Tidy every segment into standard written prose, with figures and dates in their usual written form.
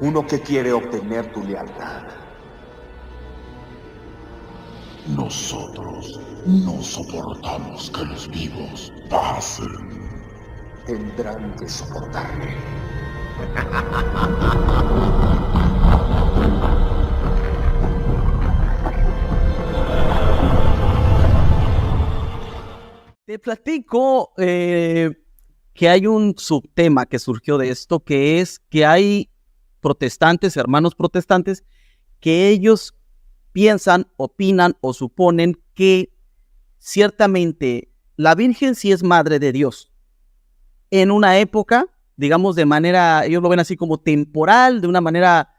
uno que quiere obtener tu lealtad. Nosotros no soportamos que los vivos pasen. Tendrán que soportarme. Te platico que hay un subtema que surgió de esto, que es que hay protestantes, hermanos protestantes, que ellos piensan, opinan o suponen que ciertamente la Virgen sí es madre de Dios. En una época, digamos de manera, ellos lo ven así como temporal, de una manera,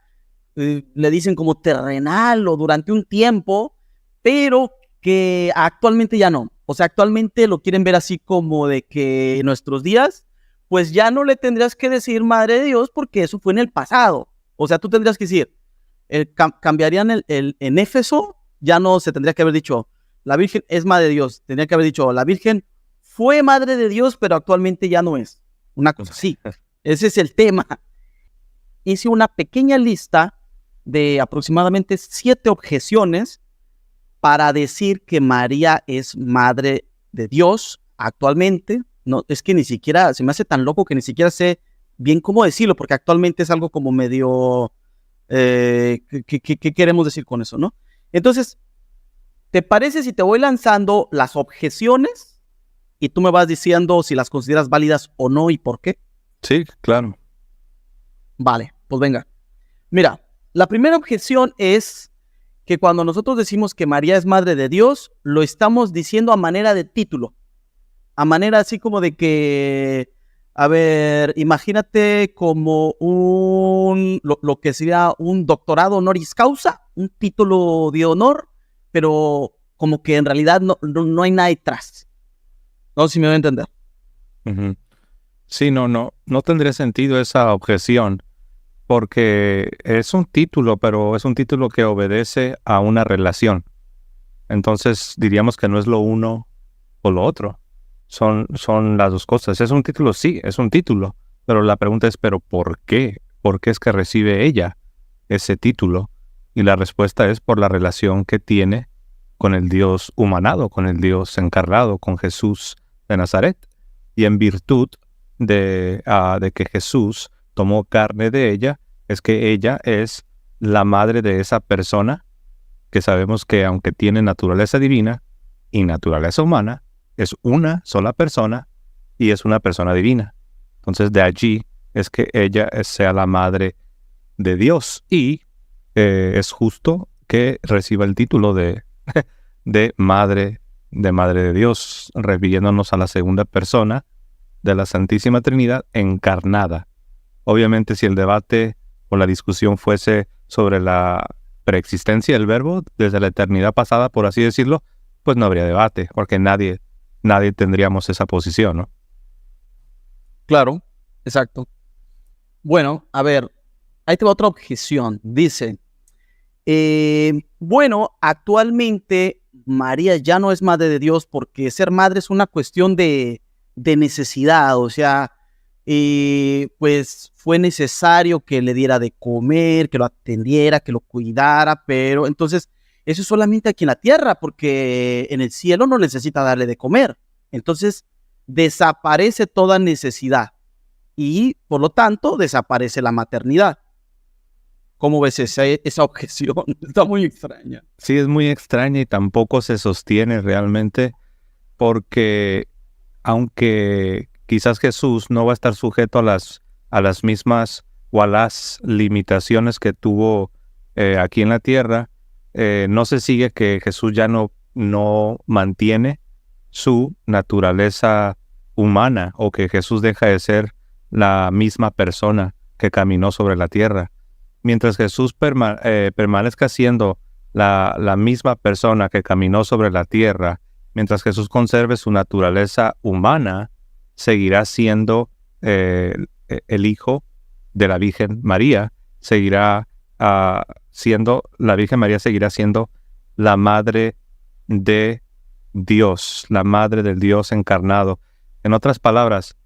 le dicen como terrenal o durante un tiempo, pero que actualmente ya no. O sea, actualmente lo quieren ver así como de que en nuestros días, pues ya no le tendrías que decir madre de Dios porque eso fue en el pasado. O sea, tú tendrías que decir, cambiarían en Éfeso, ya no se tendría que haber dicho, la Virgen es madre de Dios. Tendría que haber dicho, la Virgen fue madre de Dios, pero actualmente ya no es. Una cosa así. Ese es el tema. Hice una pequeña lista de aproximadamente 7 objeciones para decir que María es madre de Dios actualmente. No, es que ni siquiera, se me hace tan loco que ni siquiera sé bien cómo decirlo, porque actualmente es algo como medio, ¿qué queremos decir con eso, no? Entonces, ¿te parece si te voy lanzando las objeciones y tú me vas diciendo si las consideras válidas o no y por qué? Sí, claro. Vale, pues venga. Mira, la primera objeción es que cuando nosotros decimos que María es madre de Dios, lo estamos diciendo a manera de título, a manera así como de que, a ver, imagínate como lo que sería un doctorado honoris causa, un título de honor, pero como que en realidad no hay nada detrás. No sé si me voy a entender. Uh-huh. Sí, no tendría sentido esa objeción, porque es un título, pero es un título que obedece a una relación. Entonces diríamos que no es lo uno o lo otro. Son las dos cosas. Es un título, sí, es un título, pero la pregunta es, ¿pero por qué? ¿Por qué es que recibe ella ese título? Y la respuesta es por la relación que tiene con el Dios humanado, con el Dios encarnado, con Jesús de Nazaret. Y en virtud de que Jesús tomó carne de ella, es que ella es la madre de esa persona que sabemos que aunque tiene naturaleza divina y naturaleza humana, es una sola persona y es una persona divina. Entonces de allí es que ella sea la madre de Dios y es justo que reciba el título de madre de Dios, refiriéndonos a la segunda persona de la Santísima Trinidad encarnada. Obviamente, si el debate o la discusión fuese sobre la preexistencia del Verbo desde la eternidad pasada, por así decirlo, pues no habría debate, porque nadie tendríamos esa posición, ¿no? Claro, exacto. Bueno, a ver, ahí te va otra objeción. Dice, bueno, actualmente María ya no es madre de Dios porque ser madre es una cuestión de necesidad, o sea, pues fue necesario que le diera de comer, que lo atendiera, que lo cuidara, pero entonces eso es solamente aquí en la tierra, porque en el cielo no necesita darle de comer. Entonces desaparece toda necesidad y por lo tanto desaparece la maternidad. ¿Cómo ves esa objeción? Está muy extraña. Sí, es muy extraña y tampoco se sostiene realmente, porque aunque quizás Jesús no va a estar sujeto a las mismas o a las limitaciones que tuvo aquí en la tierra, no se sigue que Jesús ya no mantiene su naturaleza humana, o que Jesús deja de ser la misma persona que caminó sobre la tierra. Mientras Jesús permanezca siendo la misma persona que caminó sobre la tierra, mientras Jesús conserve su naturaleza humana, seguirá siendo el Hijo de la Virgen María, seguirá siendo, la Virgen María seguirá siendo la Madre de Dios, la Madre del Dios encarnado. En otras palabras,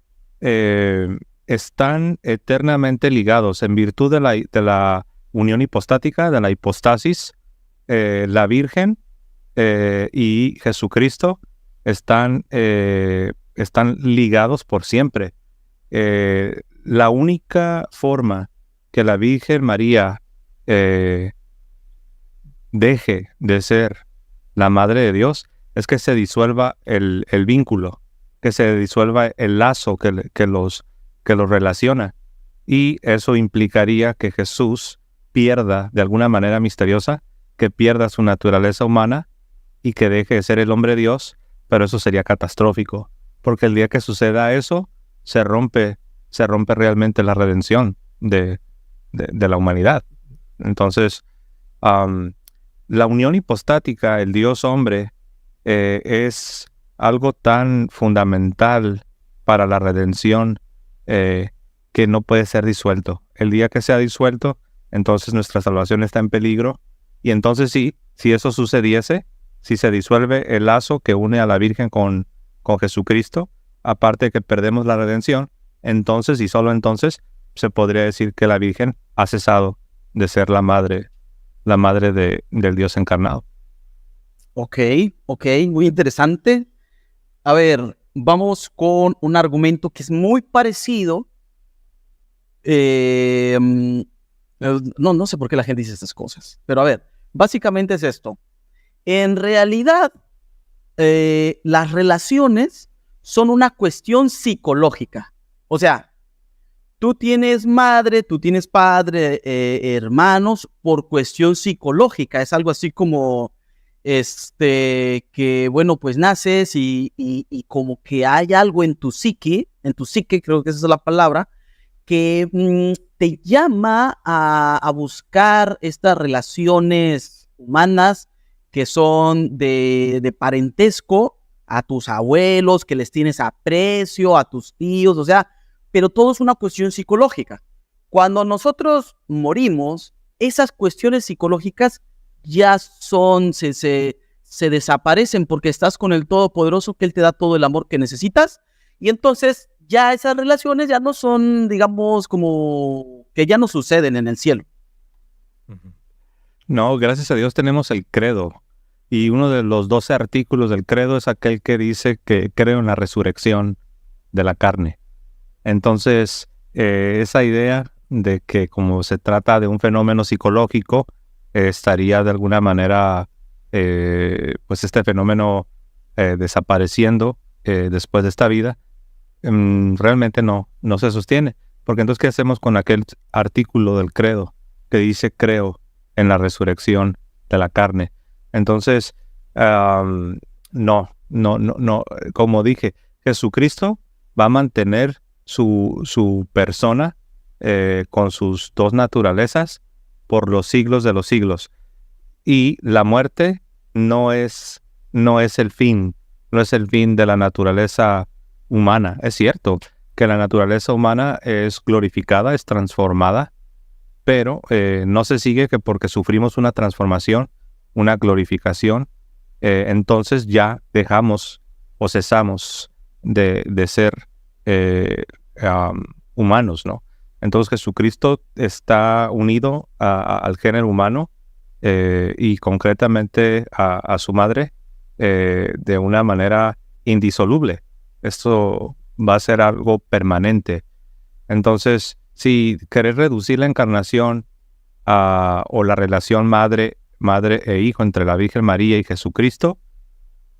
están eternamente ligados en virtud de la unión hipostática, de la hipostasis. La Virgen y Jesucristo están ligados por siempre. La única forma que la Virgen María deje de ser la Madre de Dios es que se disuelva el vínculo, que se disuelva el lazo que los relaciona. Y eso implicaría que Jesús pierda de alguna manera misteriosa, que pierda su naturaleza humana y que deje de ser el hombre Dios, pero eso sería catastrófico, porque el día que suceda eso, se rompe realmente la redención de la humanidad. Entonces, la unión hipostática, el Dios hombre, es algo tan fundamental para la redención que no puede ser disuelto. El día que sea disuelto, entonces nuestra salvación está en peligro. Y entonces sí, si eso sucediese, si se disuelve el lazo que une a la Virgen con Jesucristo, aparte de que perdemos la redención, entonces y solo entonces se podría decir que la Virgen ha cesado de ser la madre del Dios encarnado. Ok, muy interesante. A ver, vamos con un argumento que es muy parecido. No sé por qué la gente dice estas cosas, pero a ver, básicamente es esto. En realidad, las relaciones son una cuestión psicológica. O sea, tú tienes madre, tú tienes padre, hermanos, por cuestión psicológica. Es algo así como, que bueno, pues naces y como que hay algo en tu psique, creo que esa es la palabra, que te llama a buscar estas relaciones humanas que son de parentesco, a tus abuelos, que les tienes aprecio, a tus tíos, o sea, pero todo es una cuestión psicológica. Cuando nosotros morimos, esas cuestiones psicológicas ya se desaparecen porque estás con el Todopoderoso, que Él te da todo el amor que necesitas, y entonces ya esas relaciones ya no son, digamos, como que ya no suceden en el cielo. No, gracias a Dios tenemos el credo. Y uno de los 12 artículos del credo es aquel que dice que creo en la resurrección de la carne. Entonces, esa idea de que como se trata de un fenómeno psicológico, estaría de alguna manera, pues este fenómeno desapareciendo después de esta vida, realmente no se sostiene. Porque entonces, ¿qué hacemos con aquel artículo del credo que dice creo en la resurrección de la carne? Entonces, no. Como dije, Jesucristo va a mantener su persona con sus dos naturalezas por los siglos de los siglos. Y la muerte no es el fin, no es el fin de la naturaleza humana. Es cierto que la naturaleza humana es glorificada, es transformada, pero no se sigue que porque sufrimos una transformación, una glorificación, entonces ya dejamos o cesamos de ser humanos, ¿no? Entonces Jesucristo está unido al género humano y concretamente a su madre de una manera indisoluble. Esto va a ser algo permanente. Entonces, si querés reducir la encarnación o la relación madre e hijo entre la Virgen María y Jesucristo,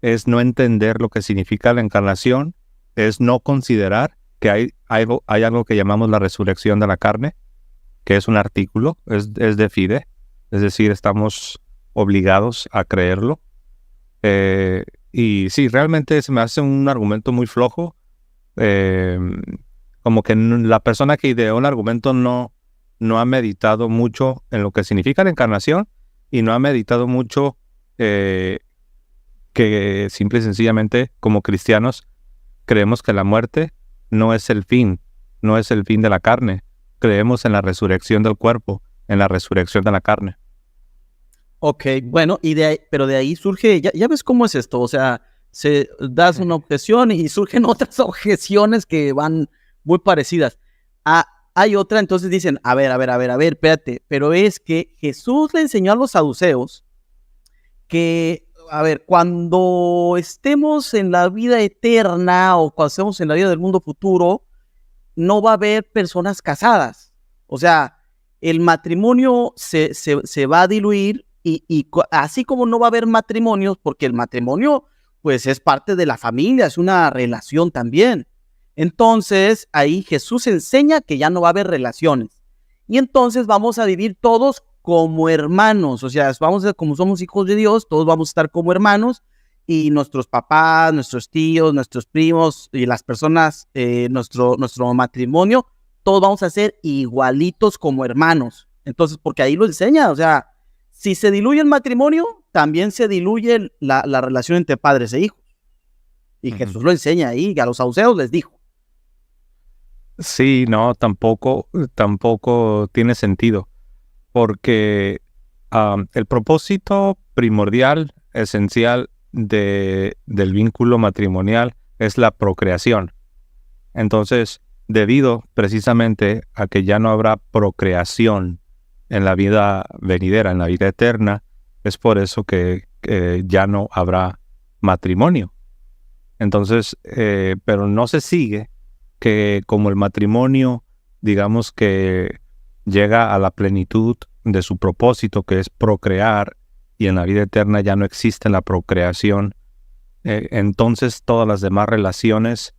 es no entender lo que significa la encarnación, es no considerar que hay algo que llamamos la resurrección de la carne, que es un artículo, es de fide, es decir, estamos obligados a creerlo. Y sí, realmente se me hace un argumento muy flojo, como que la persona que ideó el argumento no ha meditado mucho en lo que significa la encarnación y no ha meditado mucho que simple y sencillamente como cristianos creemos que la muerte no es el fin de la carne. Creemos en la resurrección del cuerpo, en la resurrección de la carne. Ok, bueno, pero de ahí surge, ya ves cómo es esto, o sea, das una objeción y surgen otras objeciones que van muy parecidas. hay otra, entonces dicen, a ver, espérate, pero es que Jesús le enseñó a los saduceos que, a ver, cuando estemos en la vida eterna o cuando estemos en la vida del mundo futuro, no va a haber personas casadas. O sea, el matrimonio se va a diluir y así como no va a haber matrimonios, porque el matrimonio pues es parte de la familia, es una relación también. Entonces ahí Jesús enseña que ya no va a haber relaciones. Y entonces vamos a vivir todos como hermanos, o sea, como somos hijos de Dios, todos vamos a estar como hermanos y nuestros papás, nuestros tíos, nuestros primos y las personas, nuestro matrimonio, todos vamos a ser igualitos como hermanos. Entonces, porque ahí lo enseña, o sea, si se diluye el matrimonio, también se diluye la relación entre padres e hijos. Y Jesús lo enseña ahí, a los saduceos les dijo. Sí, no, tampoco tiene sentido, porque el propósito primordial, esencial del vínculo matrimonial es la procreación. Entonces, debido precisamente a que ya no habrá procreación en la vida venidera, en la vida eterna, es por eso que ya no habrá matrimonio. Entonces, pero no se sigue que como el matrimonio, digamos que llega a la plenitud de su propósito, que es procrear, y en la vida eterna ya no existe la procreación, entonces todas las demás relaciones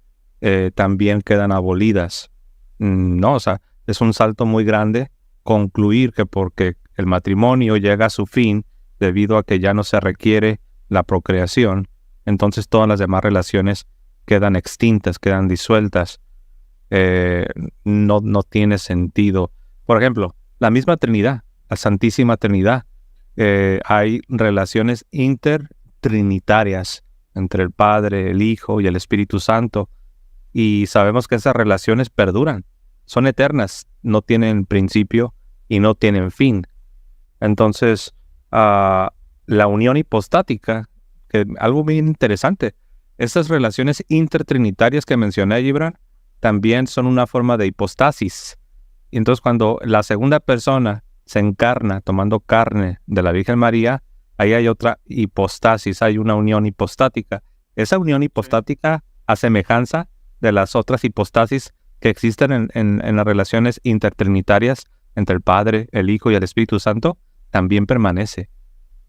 también quedan abolidas. No, o sea, es un salto muy grande concluir que porque el matrimonio llega a su fin debido a que ya no se requiere la procreación, entonces todas las demás relaciones quedan extintas, quedan disueltas. No tiene sentido. Por ejemplo, la misma Trinidad, la Santísima Trinidad, hay relaciones intertrinitarias entre el Padre, el Hijo y el Espíritu Santo, y sabemos que esas relaciones perduran, son eternas, no tienen principio y no tienen fin. Entonces, la unión hipostática, que algo muy interesante, estas relaciones intertrinitarias que mencioné, Gibran, también son una forma de hipostasis. Y entonces cuando la segunda persona se encarna tomando carne de la Virgen María, ahí hay otra hipostasis, hay una unión hipostática. Esa unión hipostática, a semejanza de las otras hipostasis que existen en las relaciones intertrinitarias entre el Padre, el Hijo y el Espíritu Santo, también permanece.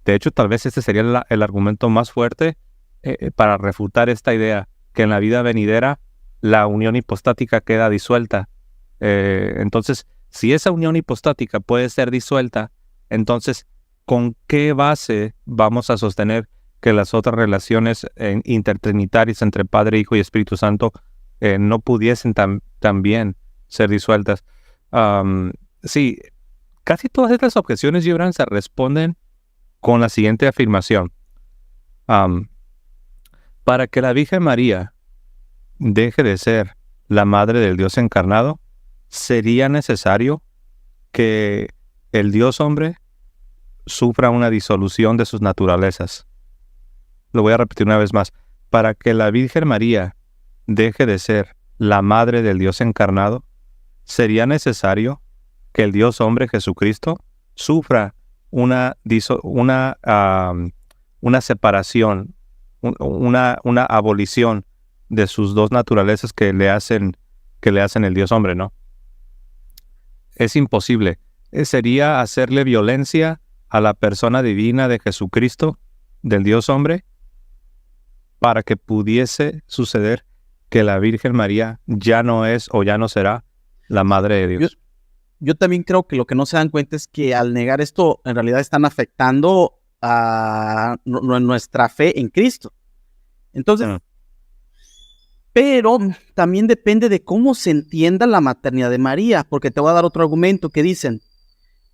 De hecho, tal vez este sería el argumento más fuerte para refutar esta idea, que en la vida venidera la unión hipostática queda disuelta. Entonces, si esa unión hipostática puede ser disuelta, entonces, ¿con qué base vamos a sostener que las otras relaciones intertrinitarias entre Padre, Hijo y Espíritu Santo no pudiesen también ser disueltas? Sí, casi todas estas objeciones, Gibran, se responden con la siguiente afirmación. Para que la Virgen María deje de ser la madre del Dios encarnado, sería necesario que el Dios hombre sufra una disolución de sus naturalezas. Lo voy a repetir una vez más. Para que la Virgen María deje de ser la madre del Dios encarnado, sería necesario que el Dios hombre Jesucristo sufra una separación, una abolición de sus dos naturalezas que le hacen el Dios hombre, ¿no? Es imposible. Sería hacerle violencia a la persona divina de Jesucristo, del Dios hombre, para que pudiese suceder que la Virgen María ya no es o ya no será la Madre de Dios. Yo también creo que lo que no se dan cuenta es que al negar esto, en realidad están afectando a nuestra fe en Cristo. Entonces, pero también depende de cómo se entienda la maternidad de María, porque te voy a dar otro argumento que dicen,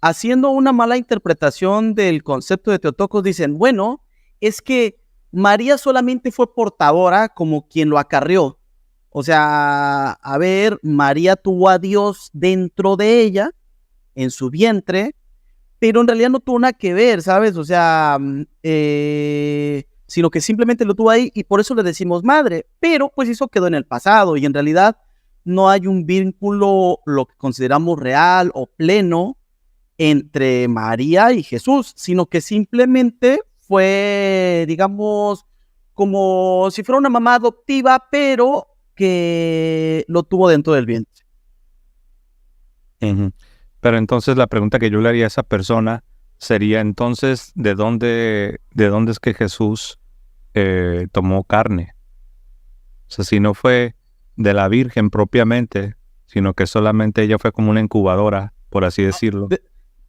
haciendo una mala interpretación del concepto de Teotocos, dicen, bueno, es que María solamente fue portadora como quien lo acarreó. O sea, a ver, María tuvo a Dios dentro de ella, en su vientre, pero en realidad no tuvo nada que ver, ¿sabes? O sea, sino que simplemente lo tuvo ahí y por eso le decimos madre, pero pues eso quedó en el pasado y en realidad no hay un vínculo, lo que consideramos real o pleno, entre María y Jesús, sino que simplemente fue, digamos, como si fuera una mamá adoptiva, pero que lo tuvo dentro del vientre. Ujú. Pero entonces la pregunta que yo le haría a esa persona sería entonces, ¿de dónde es que Jesús tomó carne? O sea, si no fue de la Virgen propiamente, sino que solamente ella fue como una incubadora, por así decirlo.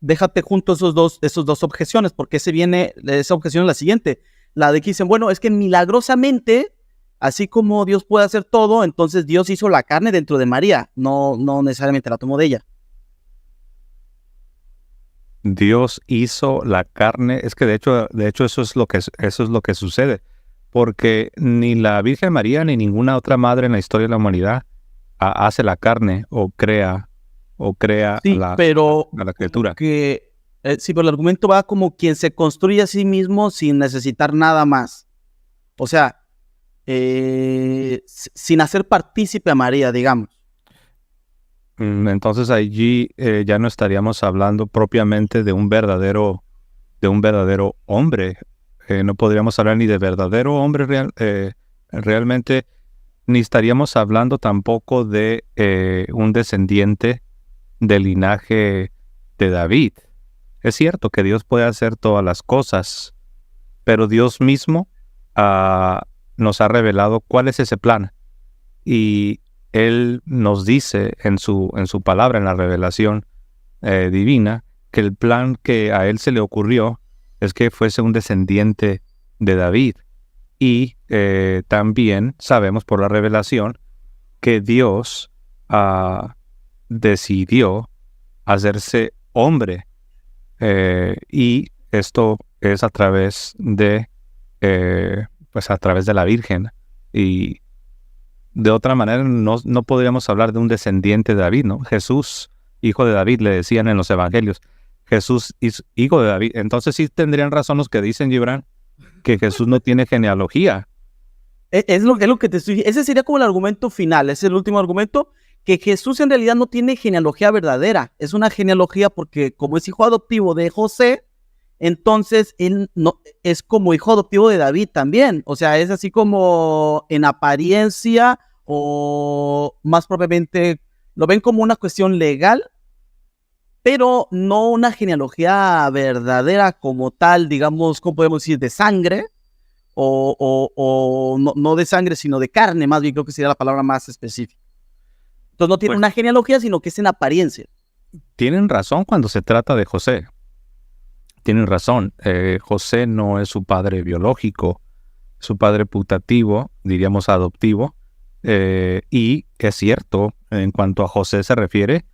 Déjate junto esos dos objeciones, porque esa objeción es la siguiente, la de que dicen, bueno, es que milagrosamente, así como Dios puede hacer todo, entonces Dios hizo la carne dentro de María, no necesariamente la tomó de ella. Dios hizo la carne, es que de hecho eso es lo que sucede, porque ni la Virgen María ni ninguna otra madre en la historia de la humanidad hace la carne o crea Sí, pero a la criatura. sí, pero el argumento va como quien se construye a sí mismo sin necesitar nada más. O sea, sin hacer partícipe a María, digamos. Entonces allí ya no estaríamos hablando propiamente de un verdadero hombre. No podríamos hablar ni de verdadero hombre realmente, ni estaríamos hablando tampoco de un descendiente del linaje de David. Es cierto que Dios puede hacer todas las cosas, pero Dios mismo nos ha revelado cuál es ese plan. Y Él nos dice en su palabra, en la revelación divina, que el plan que a Él se le ocurrió es que fuese un descendiente de David. Y también sabemos por la revelación que Dios decidió hacerse hombre, y esto es a través de la Virgen, y de otra manera no podríamos hablar de un descendiente de David, ¿no? Jesús, hijo de David, le decían en los evangelios. Jesús es hijo de David. Entonces sí tendrían razón los que dicen, Gibran, que Jesús no tiene genealogía. Es lo que te estoy diciendo. Ese sería como el argumento final, ese es el último argumento, que Jesús en realidad no tiene genealogía verdadera. Es una genealogía porque como es hijo adoptivo de José, entonces él no, es como hijo adoptivo de David también. O sea, es así como en apariencia o más propiamente lo ven como una cuestión legal, pero no una genealogía verdadera como tal, digamos, ¿cómo podemos decir? De sangre. O no de sangre, sino de carne, más bien creo que sería la palabra más específica. Entonces no tiene una genealogía, sino que es en apariencia. Tienen razón cuando se trata de José. Tienen razón. José no es su padre biológico, su padre putativo, diríamos adoptivo. Y es cierto, en cuanto a José se refiere,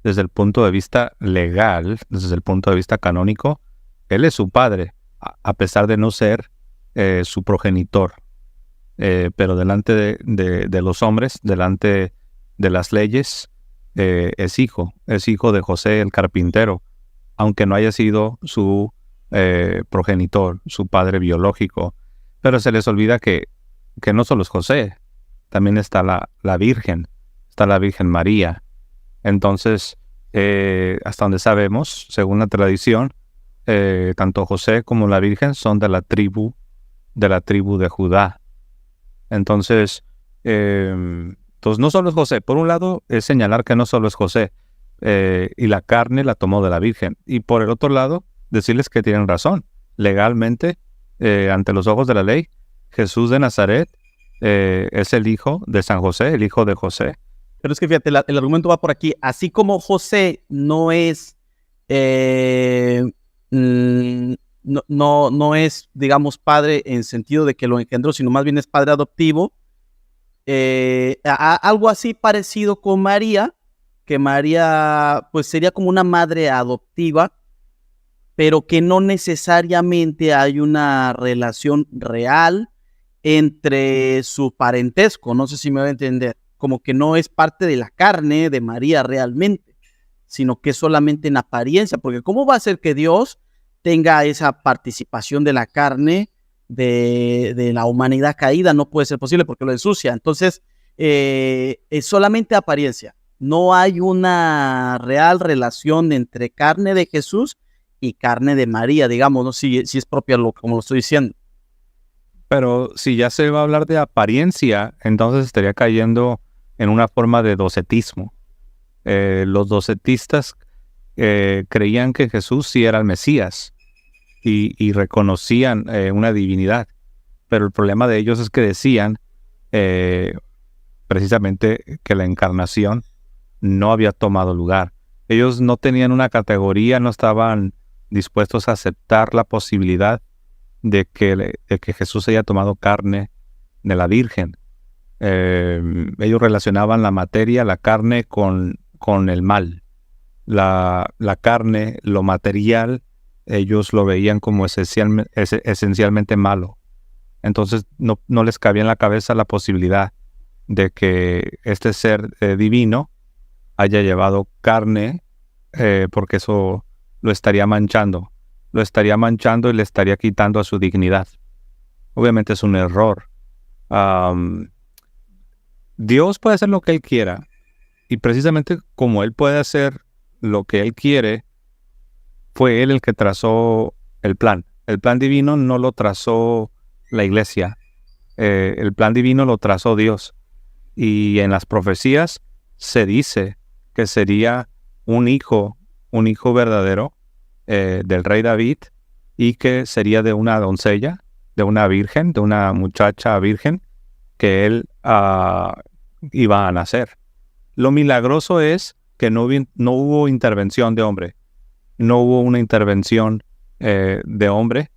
desde el punto de vista legal, desde el punto de vista canónico, él es su padre, a pesar de no ser su progenitor. Pero delante de los hombres, delante de las leyes, es hijo de José el carpintero, aunque no haya sido su progenitor, su padre biológico. Pero se les olvida que no solo es José, también está la Virgen, está la Virgen María. Entonces, hasta donde sabemos, según la tradición, tanto José como la Virgen son de la tribu de Judá. Entonces no solo es José. Por un lado es señalar que no solo es José, y la carne la tomó de la Virgen. Y por el otro lado, decirles que tienen razón. Legalmente, ante los ojos de la ley, Jesús de Nazaret es el hijo de San José, el hijo de José. Pero es que fíjate, el argumento va por aquí. Así como José no es no es, digamos, padre en sentido de que lo engendró, sino más bien es padre adoptivo. Algo así parecido con María, que María pues sería como una madre adoptiva, pero que no necesariamente hay una relación real entre su parentesco. No sé si me voy a entender. Como que no es parte de la carne de María realmente, sino que es solamente en apariencia, porque ¿cómo va a ser que Dios tenga esa participación de la carne de la humanidad caída? No puede ser posible porque lo ensucia. Entonces, es solamente apariencia. No hay una real relación entre carne de Jesús y carne de María, digamos, ¿no? Si es propia como lo estoy diciendo. Pero si ya se va a hablar de apariencia, entonces estaría cayendo en una forma de docetismo. Los docetistas creían que Jesús sí era el Mesías y reconocían una divinidad. Pero el problema de ellos es que decían precisamente que la encarnación no había tomado lugar. Ellos no tenían una categoría, no estaban dispuestos a aceptar la posibilidad de que Jesús haya tomado carne de la Virgen. Ellos relacionaban la materia, la carne, con el mal. La carne, lo material, ellos lo veían como esencialmente malo. Entonces no les cabía en la cabeza la posibilidad de que este ser divino haya llevado carne, porque eso lo estaría manchando. Lo estaría manchando y le estaría quitando a su dignidad. Obviamente es un error. Dios puede hacer lo que Él quiera. Y precisamente como Él puede hacer lo que Él quiere, fue Él el que trazó el plan. El plan divino no lo trazó la iglesia. El plan divino lo trazó Dios. Y en las profecías se dice que sería un hijo verdadero del rey David, y que sería de una doncella, de una virgen, de una muchacha virgen, que él iba a nacer. Lo milagroso es que no hubo intervención de hombre, no hubo una intervención de hombre,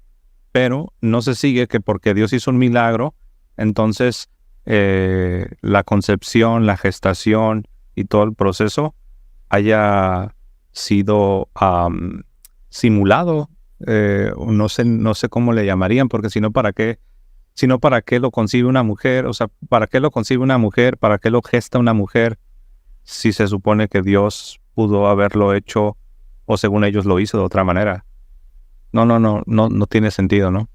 pero no se sigue que porque Dios hizo un milagro, entonces la concepción, la gestación y todo el proceso haya sido simulado. No sé cómo le llamarían, porque si no, ¿para qué lo concibe una mujer? O sea, ¿para qué lo concibe una mujer? ¿Para qué lo gesta una mujer? Si se supone que Dios pudo haberlo hecho, o según ellos lo hizo de otra manera. No tiene sentido, ¿no?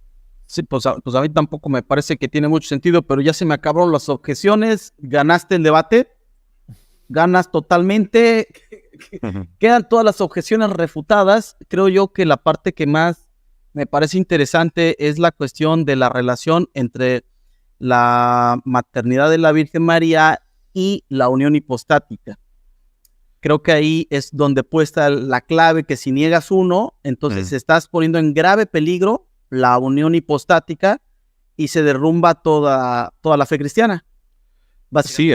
Sí, pues a mí tampoco me parece que tiene mucho sentido, pero ya se me acabaron las objeciones. Ganaste el debate. Ganas totalmente. Quedan todas las objeciones refutadas. Creo yo que la parte que más me parece interesante es la cuestión de la relación entre la maternidad de la Virgen María y la unión hipostática. Creo que ahí es donde puede estar la clave, que si niegas uno, entonces estás poniendo en grave peligro la unión hipostática y se derrumba toda la fe cristiana. Sí,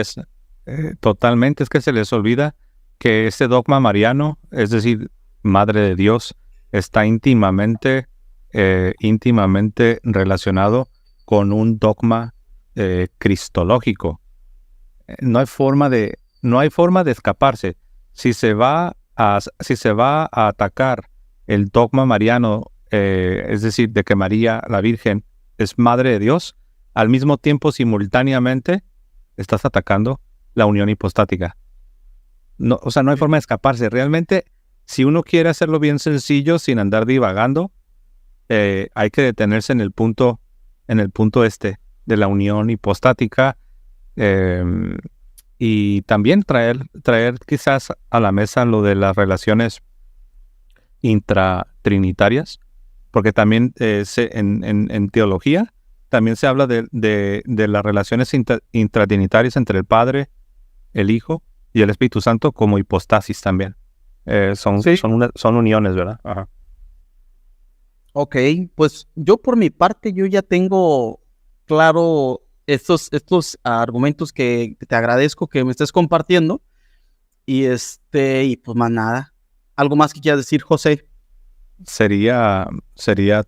totalmente. Es que se les olvida que este dogma mariano, es decir, Madre de Dios, está íntimamente relacionado con un dogma cristológico. No hay forma de escaparse. Si se va a atacar el dogma mariano, es decir, de que María, la Virgen, es Madre de Dios, al mismo tiempo, simultáneamente, estás atacando la unión hipostática. No, o sea, no hay forma de escaparse. Realmente, si uno quiere hacerlo bien sencillo, sin andar divagando, hay que detenerse en el punto de la unión hipostática, y también traer quizás a la mesa lo de las relaciones intratrinitarias, porque también en teología también se habla de las relaciones intratrinitarias entre el Padre, el Hijo y el Espíritu Santo como hipostasis también. Son uniones, ¿verdad? Ajá. Ok, pues yo por mi parte, yo ya tengo claro estos argumentos que te agradezco que me estés compartiendo. Y pues más nada. ¿Algo más que quieras decir, José? Sería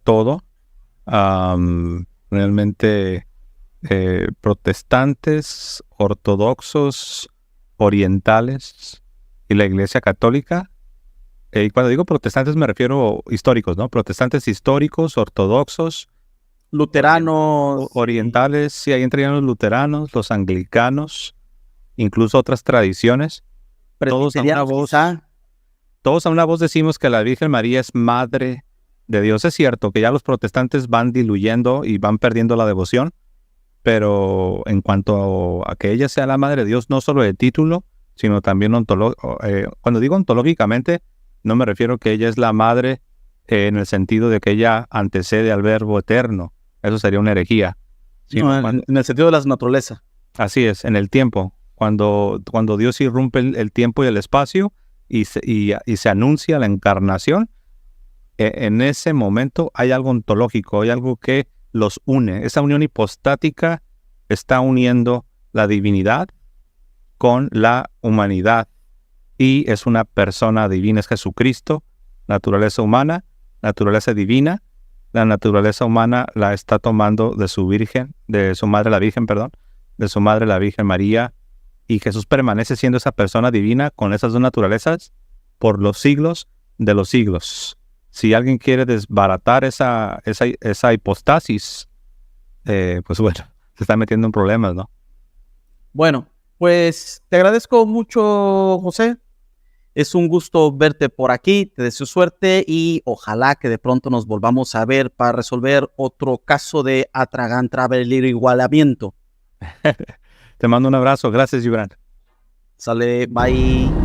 todo. Realmente protestantes, ortodoxos, orientales y la Iglesia Católica. Y cuando digo protestantes me refiero históricos, ¿no? Protestantes históricos, ortodoxos, luteranos, orientales, sí, ahí entrarían los luteranos, los anglicanos, incluso otras tradiciones. Todos a una voz decimos que la Virgen María es Madre de Dios. Es cierto que ya los protestantes van diluyendo y van perdiendo la devoción, Pero en cuanto a que ella sea la madre de Dios, no solo de título, sino también cuando digo ontológicamente, no me refiero que ella es la madre en el sentido de que ella antecede al verbo eterno. Eso sería una herejía. No, en el sentido de la naturaleza. Así es, en el tiempo. Cuando Dios irrumpe el tiempo y el espacio y se anuncia la encarnación, en ese momento hay algo ontológico, hay algo que los une. Esa unión hipostática está uniendo la divinidad con la humanidad y es una persona divina, es Jesucristo, naturaleza humana, naturaleza divina. La naturaleza humana la está tomando de su madre la Virgen María, y Jesús permanece siendo esa persona divina con esas dos naturalezas por los siglos de los siglos. Si alguien quiere desbaratar esa hipostasis, pues bueno, se está metiendo en problemas, ¿no? Bueno, pues te agradezco mucho, José. Es un gusto verte por aquí, te deseo suerte y ojalá que de pronto nos volvamos a ver para resolver otro caso de atragantravelirigualamiento. Te mando un abrazo. Gracias, Gibran. Sale, bye.